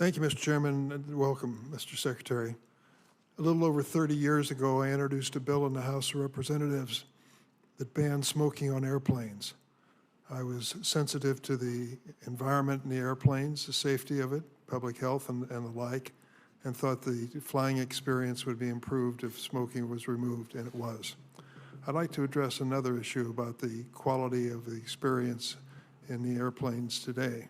Thank you, Mr. Chairman, and welcome, Mr. Secretary. A little over 30 years ago, I introduced a bill in the House of Representatives that banned smoking on airplanes. I was sensitive to the environment in the airplanes, the safety of it, public health, and the like, and thought the flying experience would be improved if smoking was removed, and it was. I'd like to address another issue about the quality of the experience in the airplanes today.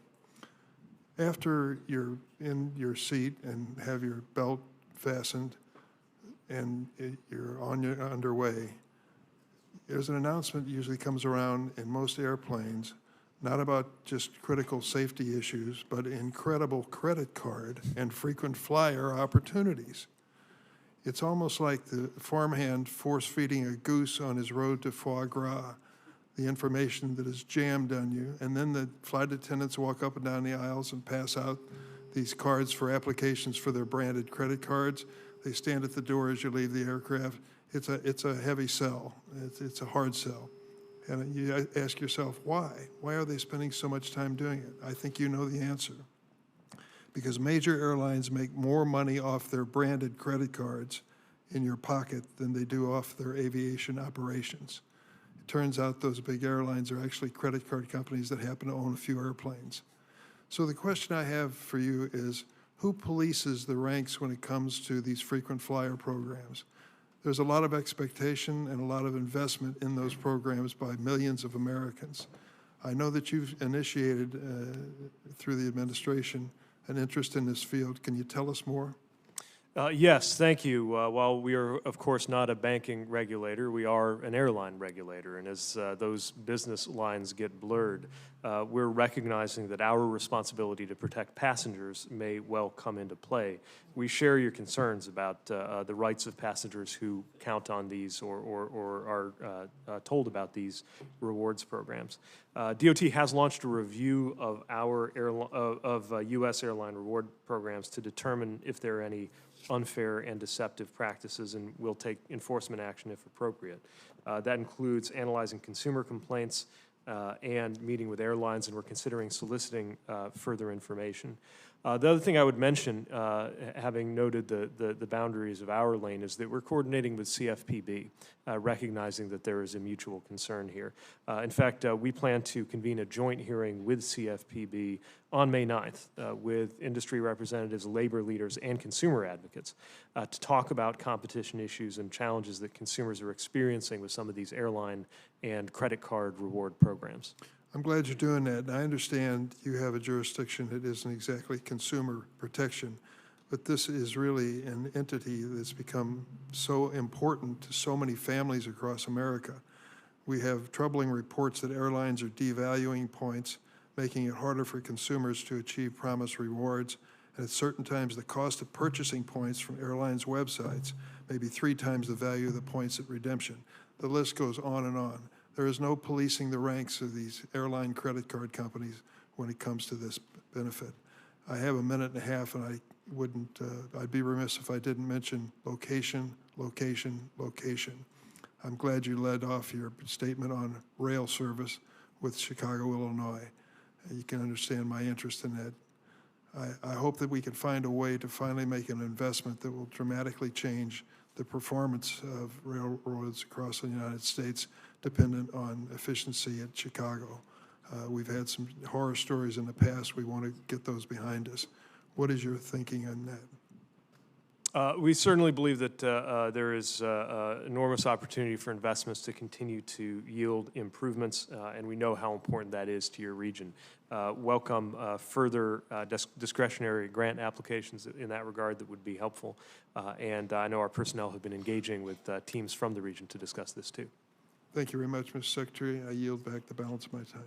After you're in your seat and have your belt fastened and you're on your underway, there's an announcement that usually comes around in most airplanes, not about just critical safety issues, but incredible credit card and frequent flyer opportunities. It's almost like the farmhand force-feeding a goose on his road to foie gras, the information that is jammed on you, and then the flight attendants walk up and down the aisles and pass out these cards for applications for their branded credit cards. They stand at the door as you leave the aircraft. It's a heavy sell. It's a hard sell. And you ask yourself, why? Why are they spending so much time doing it? I think you know the answer. Because major airlines make more money off their branded credit cards in your pocket than they do off their aviation operations. It turns out those big airlines are actually credit card companies that happen to own a few airplanes. So the question I have for you is, who polices the ranks when it comes to these frequent flyer programs? There's a lot of expectation and a lot of investment in those programs by millions of Americans. I know that you've initiated, through the administration, an interest in this field. Can you tell us more? Yes, thank you. While we are, of course, not a banking regulator, we are an airline regulator. And as those business lines get blurred, we're recognizing that our responsibility to protect passengers may well come into play. We share your concerns about the rights of passengers who count on these or are told about these rewards programs. DOT has launched a review of our U.S. airline reward programs to determine if there are any unfair and deceptive practices, and we'll take enforcement action if appropriate. That includes analyzing consumer complaints and meeting with airlines, and we're considering soliciting further information. The other thing I would mention, having noted the boundaries of our lane, is that we're coordinating with CFPB, recognizing that there is a mutual concern here. In fact, we plan to convene a joint hearing with CFPB on May 9th with industry representatives, labor leaders, and consumer advocates to talk about competition issues and challenges that consumers are experiencing with some of these airline and credit card reward programs. I'm glad you're doing that. And I understand you have a jurisdiction that isn't exactly consumer protection, but this is really an entity that's become so important to so many families across America. We have troubling reports that airlines are devaluing points, making it harder for consumers to achieve promised rewards. And at certain times, the cost of purchasing points from airlines' websites may be 3 times the value of the points at redemption. The list goes on and on. There is no policing the ranks of these airline credit card companies when it comes to this benefit. I have a minute and a half, and I'd be remiss if I didn't mention location, location, location. I'm glad you led off your statement on rail service with Chicago, Illinois. You can understand my interest in that. I hope that we can find a way to finally make an investment that will dramatically change the performance of railroads across the United States dependent on efficiency at Chicago. We've had some horror stories in the past. We want to get those behind us. What is your thinking on that? We certainly believe that there is enormous opportunity for investments to continue to yield improvements, and we know how important that is to your region. Welcome further discretionary grant applications in that regard that would be helpful, and I know our personnel have been engaging with teams from the region to discuss this too. Thank you very much, Mr. Secretary. I yield back the balance of my time.